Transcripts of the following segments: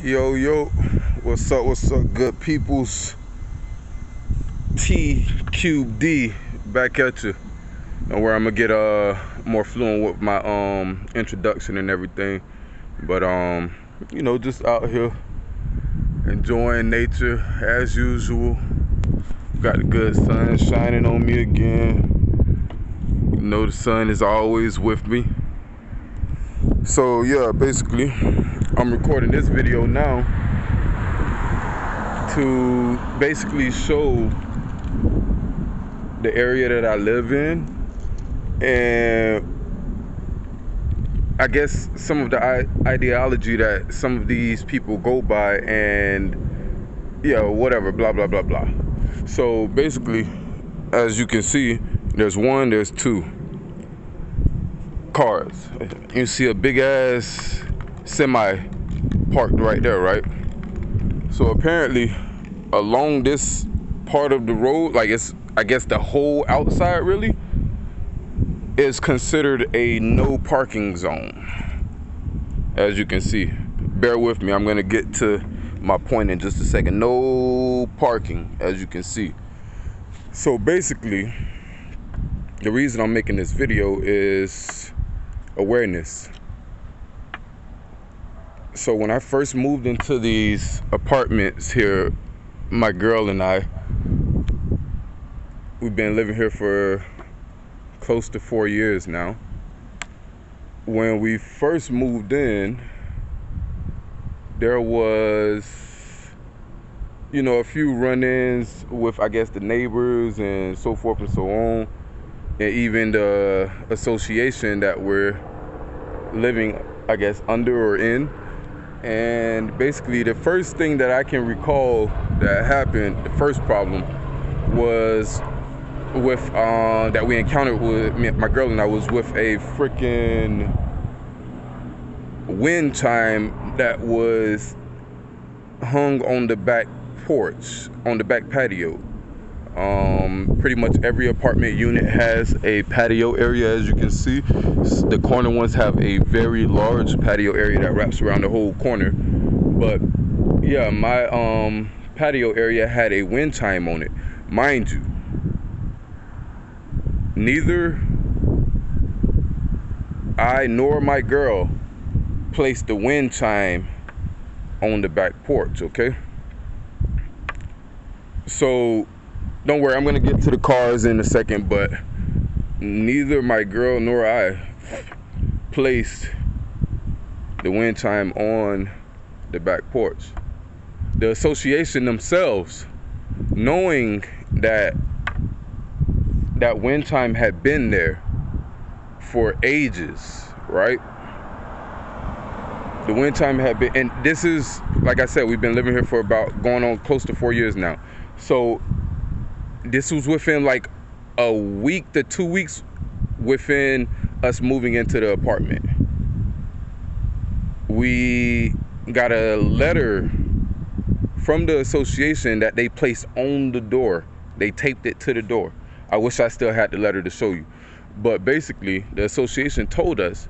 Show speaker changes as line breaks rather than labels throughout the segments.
Yo, what's up, good peoples? TQD back at you. Now where I'm gonna get more fluent with my introduction and everything. But just out here enjoying nature as usual. Got the good sun shining on me again. You know the sun is always with me. So yeah, basically I'm recording this video now to basically show the area that I live in, and I guess some of the ideology that some of these people go by, and whatever, blah blah blah blah. So basically, as you can see, there's two cars. You see a big ass semi parked right there, right? So apparently along this part of the road, like I guess the whole outside really is considered a no parking zone. As you can see, bear with me, I'm gonna get to my point in just a second. No parking, as you can see. So basically, the reason I'm making this video is awareness. So when I first moved into these apartments here, my girl and I, we've been living here for close to 4 years now. When we first moved in, there was, a few run-ins with, I guess, the neighbors and so forth and so on, and even the association that we're living, I guess, under or in. And basically the first thing that I can recall that happened, the first problem was with that we encountered with my girl and I, was with a freaking wind chime that was hung on the back porch, on the back patio. Pretty much every apartment unit has a patio area, as you can see. The corner ones have a very large patio area that wraps around the whole corner. But yeah, my patio area had a wind chime on it. Mind you, neither I nor my girl placed the wind chime on the back porch, okay? So don't worry, I'm gonna get to the cars in a second, but neither my girl nor I placed the wind chime on the back porch. The association themselves, knowing that that wind chime had been there for ages, right? The wind chime had been, and this is, like I said, we've been living here for about going on close to 4 years now. So this was within like a week to 2 weeks within us moving into the apartment. We got a letter from the association that they placed on the door. They taped it to the door. I wish I still had the letter to show you. But basically, the association told us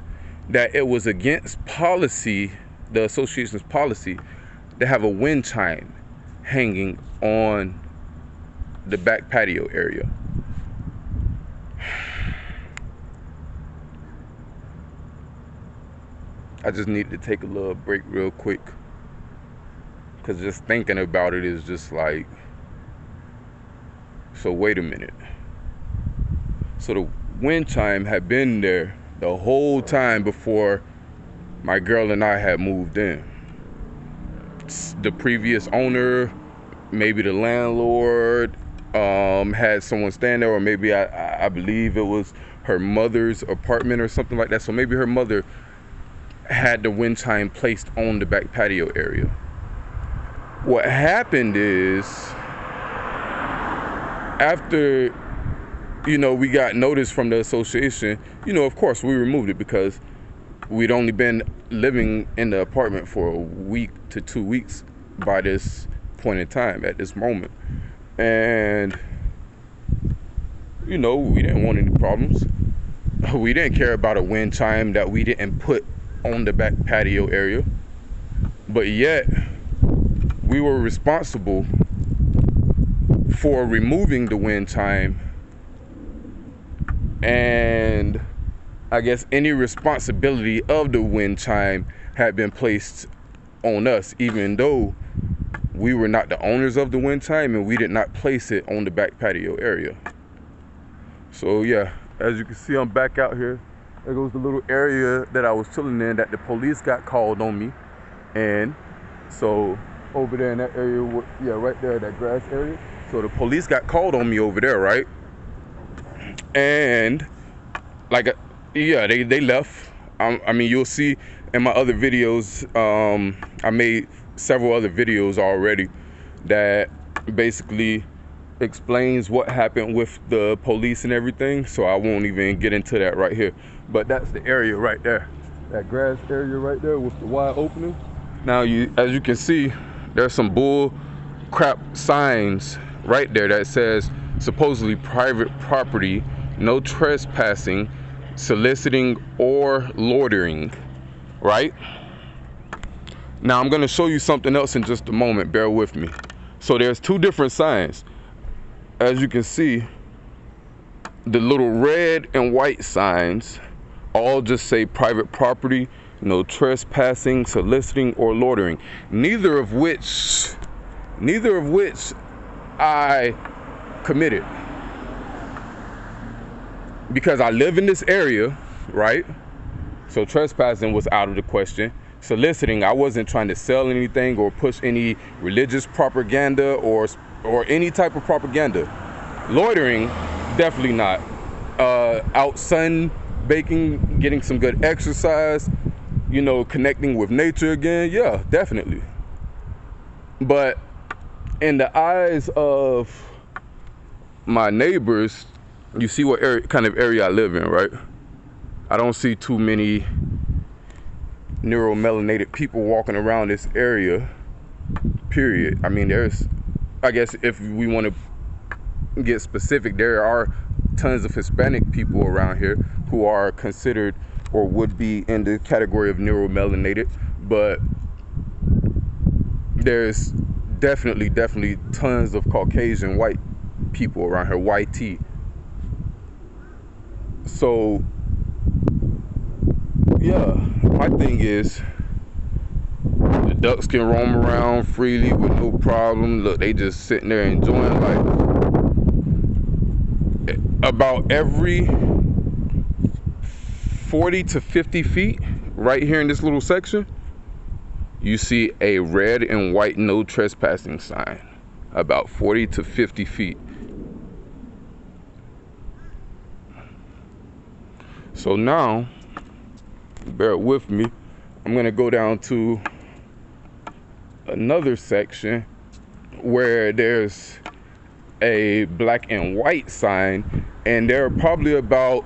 that it was against policy, the association's policy, to have a wind chime hanging on the back patio area. I just need to take a little break real quick, because just thinking about it is just like, so wait a minute. So the wind chime had been there the whole time before my girl and I had moved in. The previous owner, maybe the landlord, had someone stand there, or maybe I believe it was her mother's apartment or something like that. So maybe her mother had the wind chime placed on the back patio area. What happened is, after we got notice from the association, of course we removed it, because we'd only been living in the apartment for a week to 2 weeks by this point in time, at this moment. And we didn't want any problems. We didn't care about a wind chime that we didn't put on the back patio area. but yet we were responsible for removing the wind chime, and I guess any responsibility of the wind chime had been placed on us, even though we were not the owners of the wind chime and we did not place it on the back patio area. So yeah, as you can see, I'm back out here. There goes the little area that I was chilling in that the police got called on me. And so over there in that area, yeah, right there, that grass area. So the police got called on me over there, right? And like, yeah, they left. I mean, you'll see in my other videos, I made several other videos already that basically explains what happened with the police and everything. So I won't even get into that right here. But that's the area right there. That grass area right there with the wide opening. Now, as you can see, there's some bull crap signs right there that says supposedly private property, no trespassing, soliciting, or loitering, right? Now I'm gonna show you something else in just a moment, bear with me. So there's two different signs. As you can see, the little red and white signs all just say private property, no trespassing, soliciting, or loitering. Neither of which I committed. Because I live in this area, right? So trespassing was out of the question. Soliciting, I wasn't trying to sell anything or push any religious propaganda or any type of propaganda. Loitering, definitely not. Out sun baking, getting some good exercise, you know, connecting with nature again, yeah, definitely. But in the eyes of my neighbors, you see what kind of area I live in, right? I don't see too many neuromelanated people walking around this area, period. I mean, I guess if we want to get specific, there are tons of Hispanic people around here who are considered or would be in the category of neuromelanated, but there's definitely tons of Caucasian white people around here, YT. So yeah, my thing is the ducks can roam around freely with no problem. Look, they just sitting there enjoying life. About every 40 to 50 feet right here in this little section, you see a red and white no trespassing sign. About 40 to 50 feet. So now, bear with me, I'm gonna go down to another section where there's a black and white sign, and there are probably about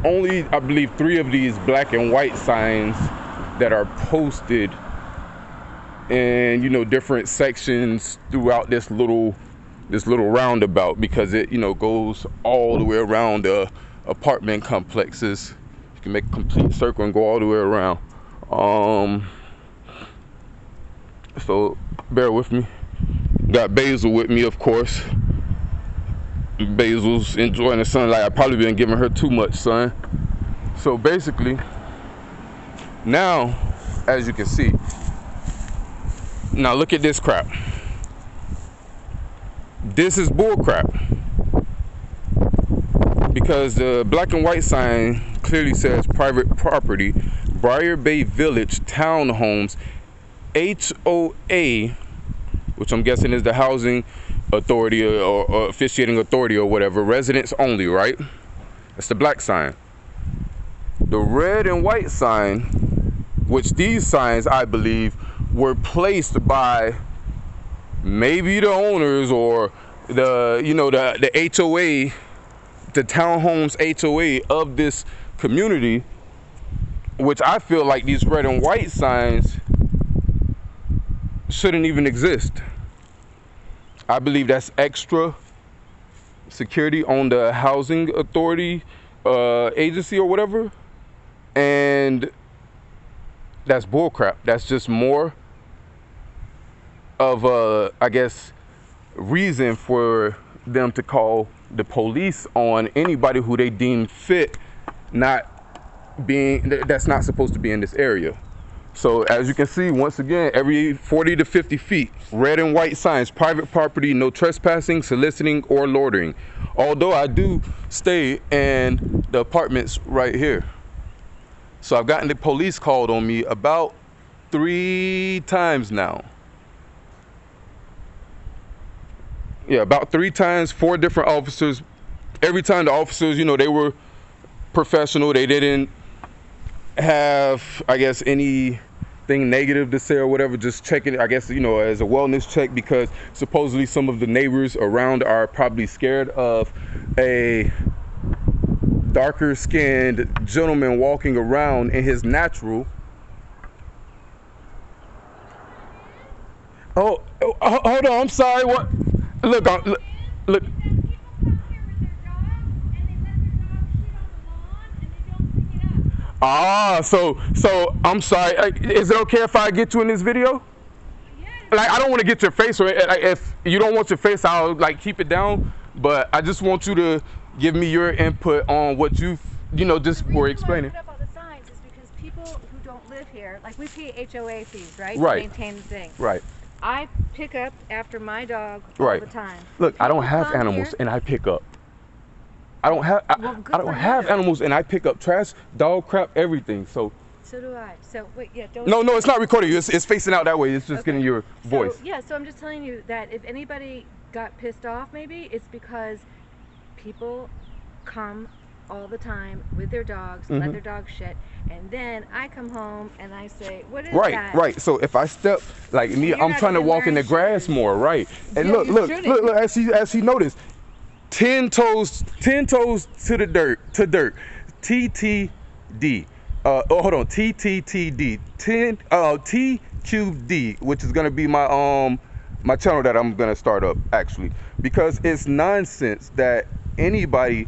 only, I believe, 3 of these black and white signs that are posted in, you know, different sections throughout this little roundabout, because it, you know, goes all the way around the apartment complexes. You can make a complete circle and go all the way around. So bear with me. Got Basil with me, of course. Basil's enjoying the sunlight. I've probably been giving her too much sun. So basically, now, as you can see, now look at this crap. This is bull crap. Because the black and white sign clearly says private property, Briar Bay Village, Townhomes, HOA, which I'm guessing is the housing authority or officiating authority or whatever, residents only, right? That's the black sign. The red and white sign, which these signs, I believe, were placed by maybe the owners or the, you know, the HOA, the Townhomes HOA of this community, which I feel like these red and white signs shouldn't even exist. I believe that's extra security on the housing authority agency or whatever. And that's bull crap. That's just more of a, I guess, reason for them to call the police on anybody who they deem fit that's not supposed to be in this area. So as you can see, once again, every 40 to 50 feet, red and white signs, private property, no trespassing, soliciting, or loitering. Although I do stay in the apartments right here. So I've gotten the police called on me about 3 times now. Yeah, about 3 times, 4 different officers. Every time the officers, you know, they were professional. They didn't have, I guess, anything negative to say or whatever. Just checking, I guess, you know, as a wellness check, because supposedly some of the neighbors around are probably scared of a darker skinned gentleman walking around in his natural. Oh, hold on, I'm sorry, what? Look. So I'm sorry. Is it okay if I get you in this video? Like, I don't want to get your face, or if you don't want your face, I'll like keep it down. But I just want you to give me your input on what you know, just for explaining.
The reason why I put up all the signs is because people who don't live here, like we pay HOA fees, right?
Right.
To maintain the thing.
Right.
I pick up after my dog all the time.
Look, I don't have animals and I pick up. I don't have animals and I pick up trash, dog crap, everything. So
do I. So wait, yeah, don't.
No, it's not recording you. It's facing out that way. It's just getting your voice.
So I'm just telling you that if anybody got pissed off, maybe it's because people come all the time with their dogs, let their dogs shit, and then I come home and I say, what is that? Right.
So if I step, like me, I'm trying to walk in the grass more, right? And look, as she noticed, 10 toes to the dirt, TTD. Hold on, TTTD, TQD, which is gonna be my my channel that I'm gonna start up, actually, because it's nonsense that anybody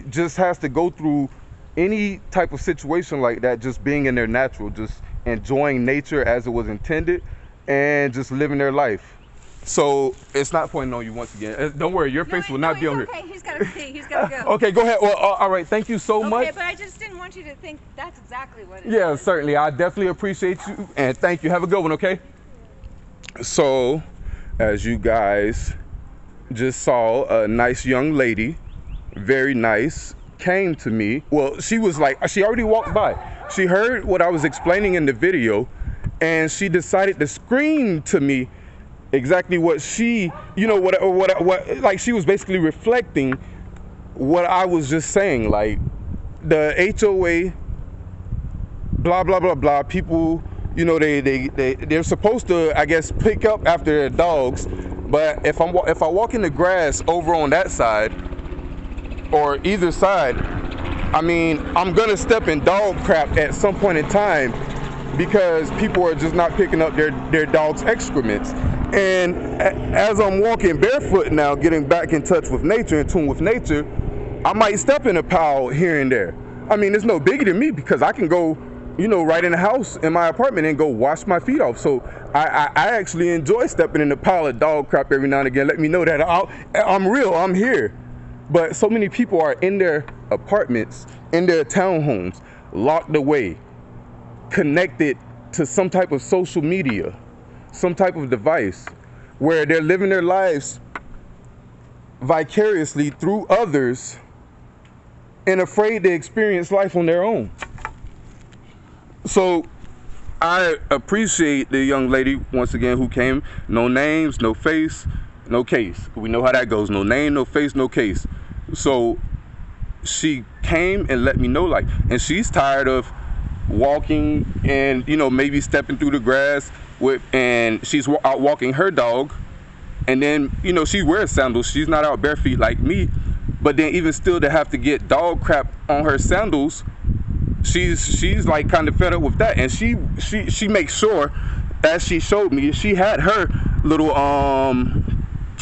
just has to go through any type of situation like that, just being in their natural, just enjoying nature as it was intended, and just living their life. So it's not pointing on you once again. Don't worry, your face will not be on here.
Okay, he's gotta pee. He's gotta go.
Okay, go ahead. Well, all right. Thank you so much.
Okay, but I just didn't want you to think that's exactly what it is.
Yeah, certainly. I definitely appreciate you, and thank you. Have a good one. Okay. So, as you guys just saw, a nice young lady, very nice, came to me. Well, she was like, she already walked by. She heard what I was explaining in the video, and she decided to scream to me exactly what she, you know, what like she was basically reflecting what I was just saying, like the HOA, blah blah blah blah. People, you know, they're supposed to, I guess, pick up after their dogs, but if I walk in the grass over on that side or either side, I mean, I'm gonna step in dog crap at some point in time, because people are just not picking up their dog's excrements. And as I'm walking barefoot now, getting back in touch with nature, in tune with nature, I might step in a pile here and there. I mean, it's no biggie to me, because I can go, you know, right in the house in my apartment and go wash my feet off. So I actually enjoy stepping in a pile of dog crap every now and again. Let me know that I'm real, I'm here. But so many people are in their apartments, in their townhomes, locked away, connected to some type of social media, some type of device, where they're living their lives vicariously through others and afraid to experience life on their own. So I appreciate the young lady, once again, who came. No names, no face, no case. We know how that goes. No name, no face, no case. So she came and let me know, like, and she's tired of walking and, you know, maybe stepping through the grass and she's out walking her dog, and then, you know, she wears sandals. She's not out bare feet like me, but then even still to have to get dog crap on her sandals, she's like kind of fed up with that. And she makes sure, as she showed me, she had her little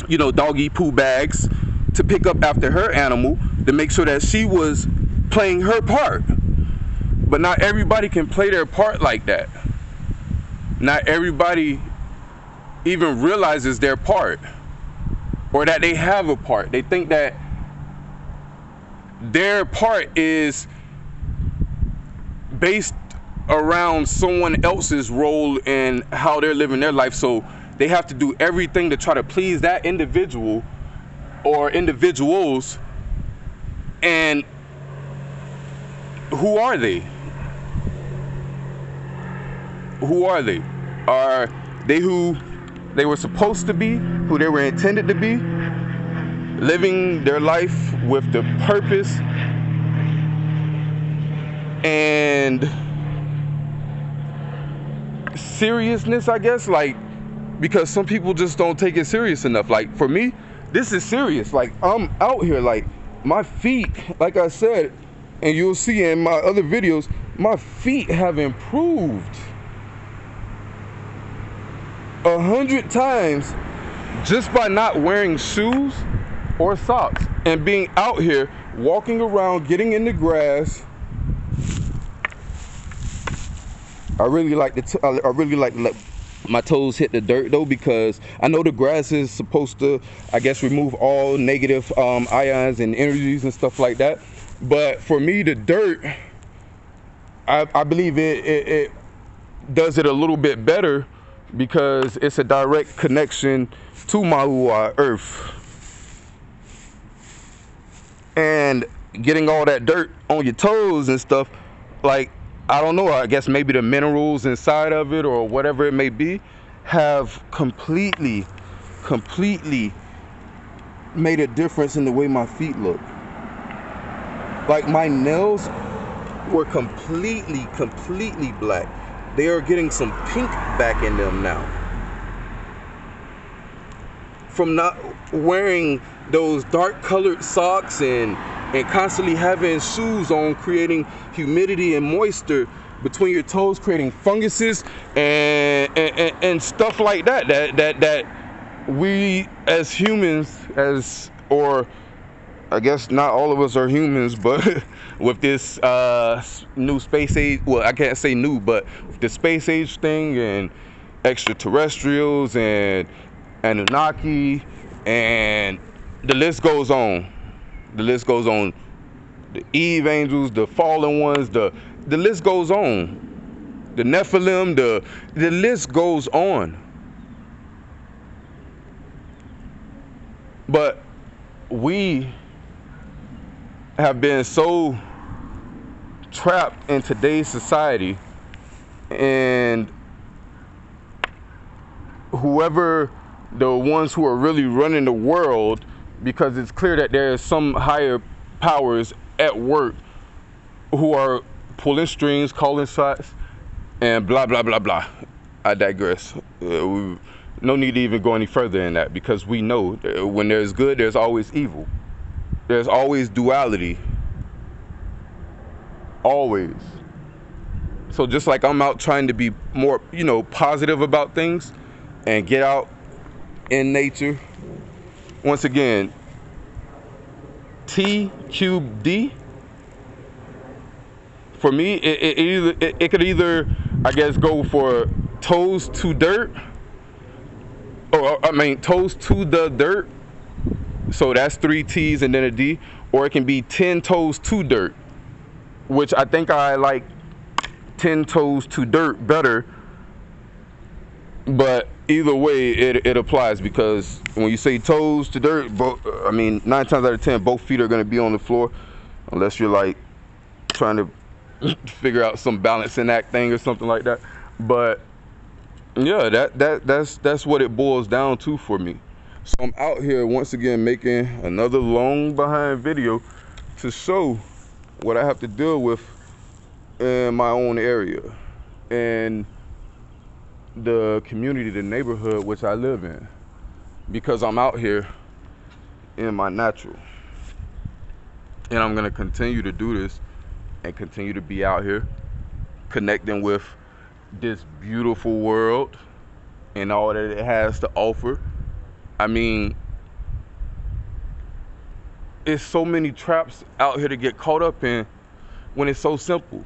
you know, doggy poo bags to pick up after her animal, to make sure that she was playing her part. But not everybody can play their part like that. Not everybody even realizes their part, or that they have a part. They think that their part is based around someone else's role in how they're living their life. So they have to do everything to try to please that individual or individuals. And who are they? Who are they? Are they who they were supposed to be, who they were intended to be, living their life with the purpose and seriousness, I guess? Like, because some people just don't take it serious enough. Like, for me, this is serious. Like, I'm out here, like, my feet, like I said, and you'll see in my other videos, my feet have improved 100 times just by not wearing shoes or socks and being out here walking around, getting in the grass. I really like to let my toes hit the dirt though, because I know the grass is supposed to, I guess, remove all negative ions and energies and stuff like that. But for me, the dirt, I believe it does it a little bit better, because it's a direct connection to my HOA, earth. And getting all that dirt on your toes and stuff, like, I don't know, I guess maybe the minerals inside of it or whatever it may be have completely made a difference in the way my feet look. Like, my nails were completely black. They are getting some pink back in them now. From not wearing those dark colored socks and constantly having shoes on, creating humidity and moisture between your toes, creating funguses and stuff like that that we as humans, or I guess not all of us are humans, but with this new space age, well, I can't say new, but with the space age thing and extraterrestrials and Anunnaki, and the list goes on. The list goes on. The Eve angels, the fallen ones, the list goes on. The Nephilim, the list goes on. But we have been so trapped in today's society, and whoever the ones who are really running the world, because it's clear that there are some higher powers at work who are pulling strings, calling shots, and blah, blah, blah, blah. I digress. No need to even go any further in that, because we know that when there's good, there's always evil. There's always duality. Always. So just like I'm out trying to be more, positive about things and get out in nature. Once again, T cubed D, for me, it could either, I guess, go for toes to dirt, or toes to the dirt. So that's 3 T's and then a D, or it can be 10 toes to dirt, which I think I like 10 toes to dirt better. But either way, it applies, because when you say toes to dirt, 9 times out of 10, both feet are going to be on the floor, unless you're like trying to figure out some balancing act thing or something like that. But yeah, that's what it boils down to for me. So I'm out here once again making another long behind video to show what I have to deal with in my own area and the community, the neighborhood which I live in, because I'm out here in my natural. And I'm gonna continue to do this and continue to be out here connecting with this beautiful world and all that it has to offer. I mean, it's so many traps out here to get caught up in when it's so simple.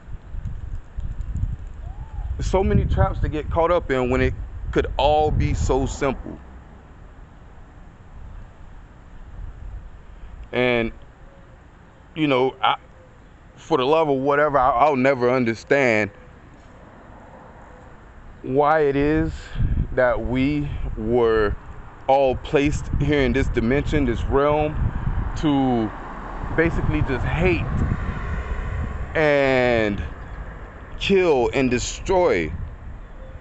so many traps to get caught up in when it could all be so simple. And, you know, for the love of whatever, I'll never understand why it is that we were all placed here in this dimension, this realm, to basically just hate and kill and destroy,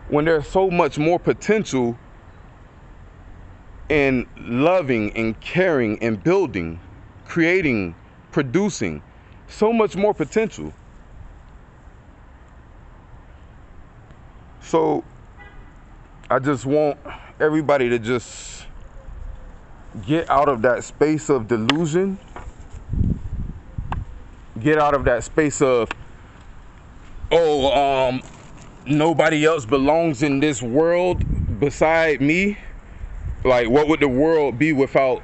when there's so much more potential in loving and caring and building, creating, producing. So much more potential. So I just want everybody to just get out of that space of delusion. Get out of that space of, nobody else belongs in this world beside me. Like, what would the world be without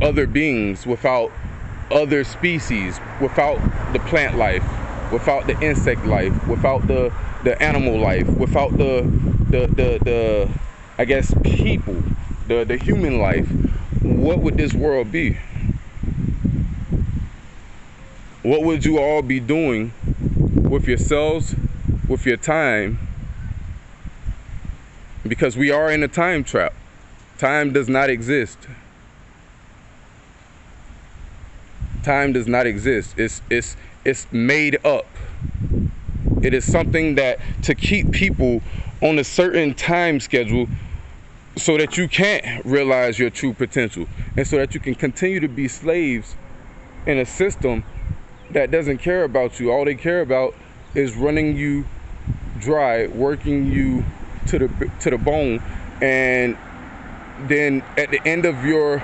other beings, without other species, without the plant life, without the insect life, without the animal life, without the I guess people, the human life? What would this world be? What would you all be doing with yourselves, with your time? Because we are in a time trap. Time does not exist. Time does not exist. It's made up. It is something that to keep people on a certain time schedule so that you can't realize your true potential, and so that you can continue to be slaves in a system that doesn't care about you. All they care about is running you dry, working you to the bone, and then at the end of your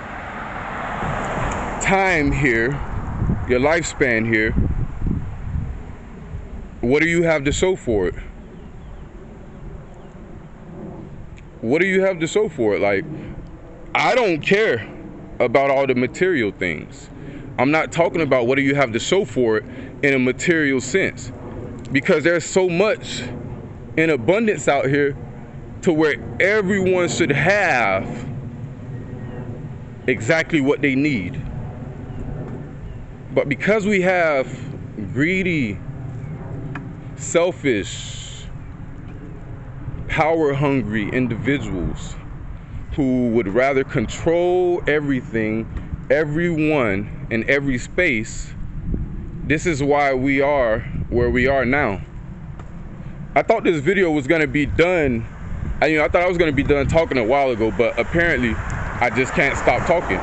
time here, your lifespan here, what do you have to show for it? What do you have to show for it? Like, I don't care about all the material things. I'm not talking about what do you have to show for it in a material sense, because there's so much in abundance out here to where everyone should have exactly what they need. But because we have greedy, selfish, power-hungry individuals who would rather control everything, everyone, in every space, this is why we are where we are now. I thought this video was gonna be done, I thought I was gonna be done talking a while ago, but apparently I just can't stop talking.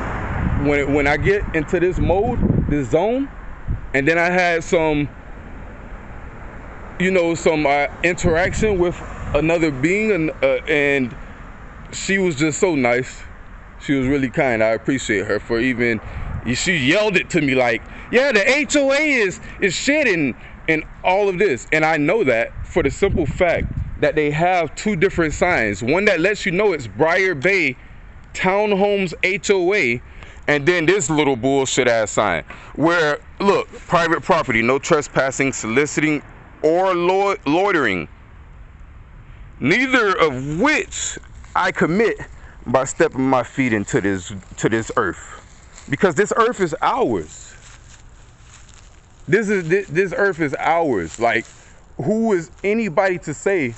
When I get into this mode, this zone, and then I had some interaction with another being, and she was just so nice. She was really kind. I appreciate her for even, she yelled it to me like, yeah, the HOA is shit and all of this. And I know that for the simple fact that they have two different signs. One that lets you know it's Briar Bay Townhomes HOA, and then this little bullshit ass sign where, look, private property, no trespassing, soliciting, or loitering, neither of which I commit by stepping my feet into this earth, because this earth is ours. This earth is ours. Like, who is anybody to say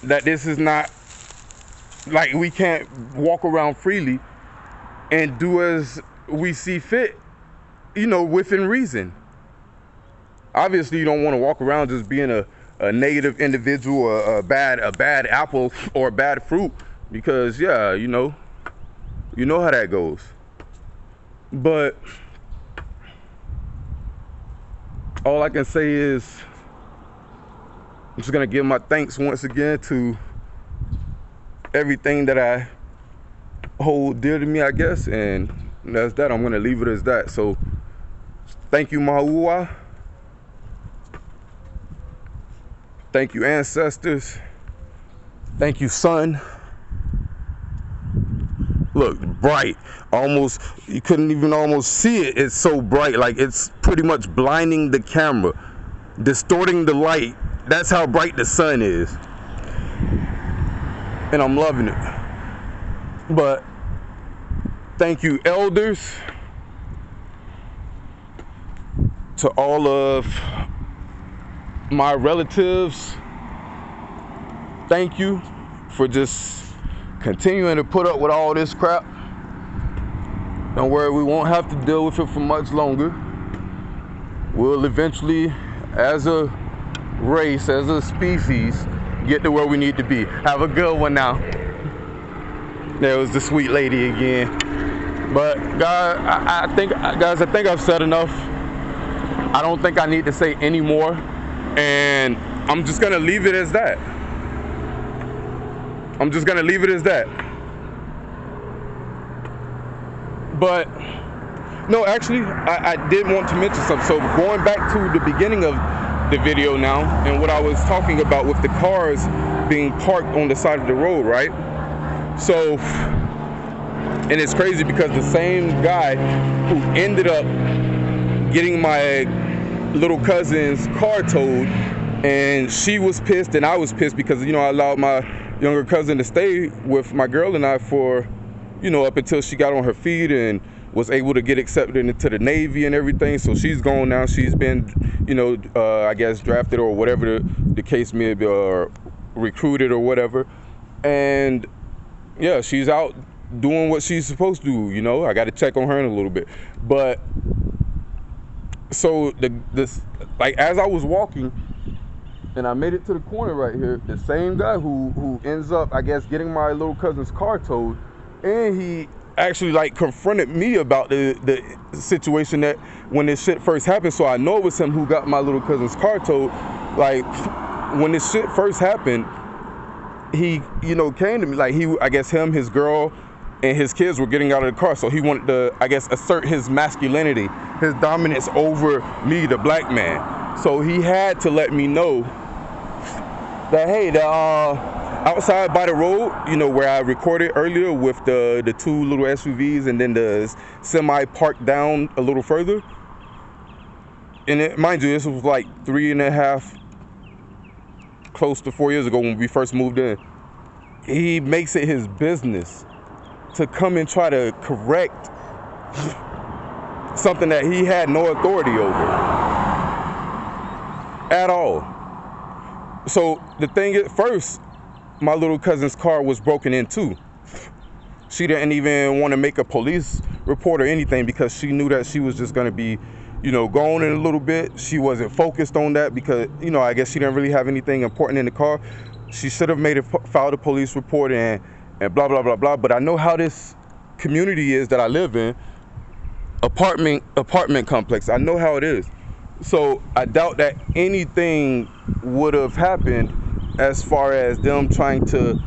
that this is not, like, we can't walk around freely and do as we see fit, within reason? Obviously, you don't want to walk around just being a negative individual, a bad apple or a bad fruit, because yeah, you know how that goes. But all I can say is I'm just gonna give my thanks once again to everything that I hold dear to me, I guess, and that's that. I'm gonna leave it as that. So thank you, Mahuwa. Thank you, ancestors. Thank you, sun. Look, bright. Almost, you couldn't even almost see it. It's so bright, like it's pretty much blinding the camera. distorting the light. That's how bright the sun is. And I'm loving it. But thank you, elders, to all of my relatives. Thank you for just continuing to put up with all this crap. Don't worry, we won't have to deal with it for much longer. We'll eventually, as a race, as a species, get to where we need to be. Have a good one now. There was the sweet lady again. But guys, I think I've said enough. I don't think I need to say any more. And I'm just gonna leave it as that. I'm just gonna leave it as that. But no, actually, I did want to mention something. So going back to the beginning of the video now, and what I was talking about with the cars being parked on the side of the road, right? So, and it's crazy because the same guy who ended up getting my little cousin's car towed, and she was pissed and I was pissed because, you know, I allowed my younger cousin to stay with my girl and I for, you know, up until she got on her feet and was able to get accepted into the Navy and everything. So she's gone now. She's been, you know, I guess drafted or whatever the case may be, or recruited or whatever. And yeah, she's out doing what she's supposed to do. You know, I got to check on her in a little bit. But so this, like, as I was walking and I made it to the corner right here, the same guy who ends up, I guess, getting my little cousin's car towed, and he actually like confronted me about the situation that when this shit first happened. So I know it was him who got my little cousin's car towed. Like, when this shit first happened, he, you know, came to me, like, I guess him, his girl, and his kids were getting out of the car. So he wanted to, I guess, assert his masculinity, his dominance over me, the black man. So he had to let me know that, hey, outside by the road, you know, where I recorded earlier with the two little SUVs and then the semi parked down a little further. And mind you, this was like 3.5, close to 4 years ago when we first moved in. He makes it his business to come and try to correct something that he had no authority over at all. So the thing is, first, my little cousin's car was broken into. She didn't even want to make a police report or anything because she knew that she was just going to be, you know, gone in a little bit. She wasn't focused on that because, you know, I guess she didn't really have anything important in the car. She should have filed a police report and blah, blah, blah, blah. But I know how this community is that I live in, apartment complex. I know how it is. So I doubt that anything would have happened as far as them trying to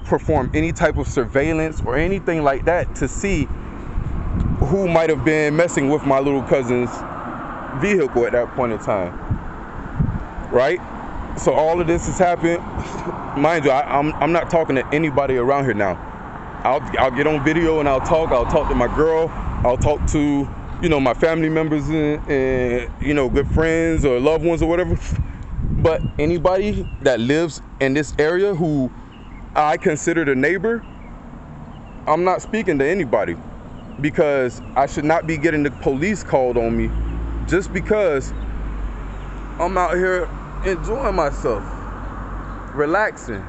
perform any type of surveillance or anything like that to see who might have been messing with my little cousin's vehicle at that point in time, right? So all of this has happened. Mind you, I'm not talking to anybody around here now. I'll get on video and I'll talk to my girl, I'll talk to, you know, my family members and you know, good friends or loved ones or whatever. But anybody that lives in this area who I consider a neighbor, I'm not speaking to anybody because I should not be getting the police called on me just because I'm out here enjoying myself, relaxing,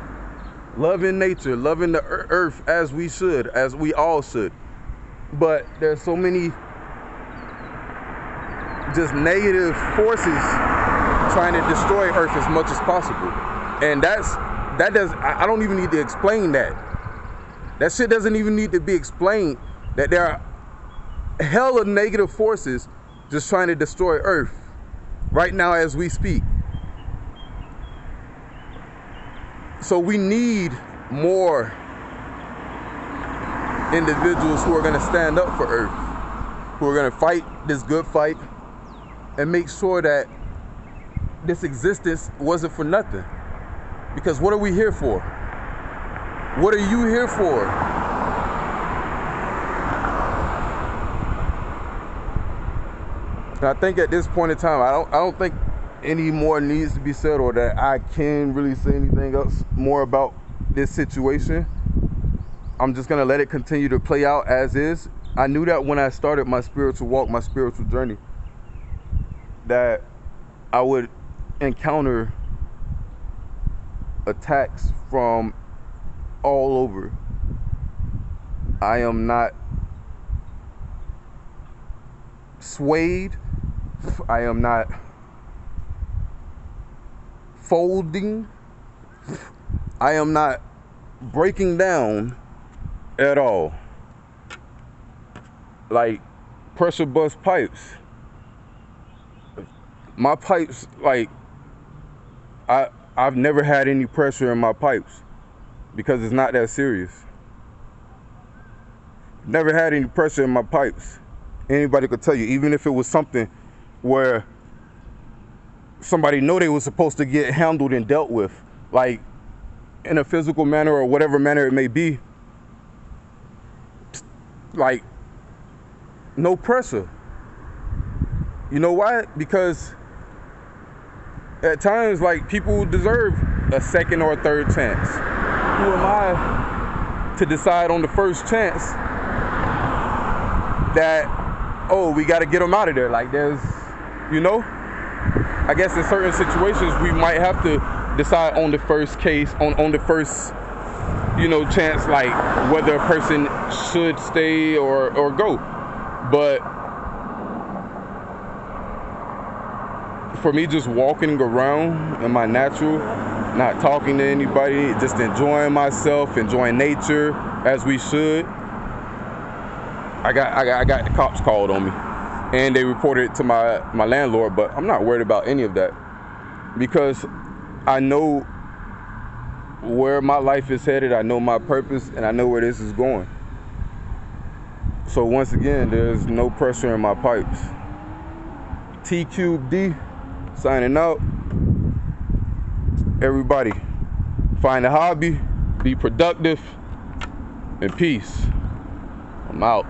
loving nature, loving the earth as we should, as we all should. But there's so many just negative forces trying to destroy Earth as much as possible. And I don't even need to explain that. That shit doesn't even need to be explained, that there are hella negative forces just trying to destroy Earth right now as we speak. So we need more individuals who are going to stand up for Earth, who are going to fight this good fight and make sure that this existence wasn't for nothing. Because what are we here for? What are you here for? And I think at this point in time, I don't think any more needs to be said, or that I can really say anything else more about this situation. I'm just gonna let it continue to play out as is. I knew that when I started my spiritual walk, my spiritual journey, that I would encounter attacks from all over. I am not swayed. I am not folding. I am not breaking down at all. Like pressure bust pipes. My pipes, like, I've never had any pressure in my pipes because it's not that serious. Never had any pressure in my pipes. Anybody could tell you, even if it was something where somebody know they was supposed to get handled and dealt with, like in a physical manner or whatever manner it may be, like no pressure. You know why? Because at times, like, people deserve a second or a third chance. Who am I to decide on the first chance that, oh, we got to get them out of there? Like, there's, you know, I guess in certain situations we might have to decide on the first case, on the first, you know, chance, like whether a person should stay or go. But for me, just walking around in my natural, not talking to anybody, just enjoying myself, enjoying nature as we should, I got the cops called on me, and they reported it to my landlord. But I'm not worried about any of that because I know where my life is headed. I know my purpose, and I know where this is going. So once again, there's no pressure in my pipes. T-Cube-D signing out. Everybody, find a hobby, be productive, and peace. I'm out.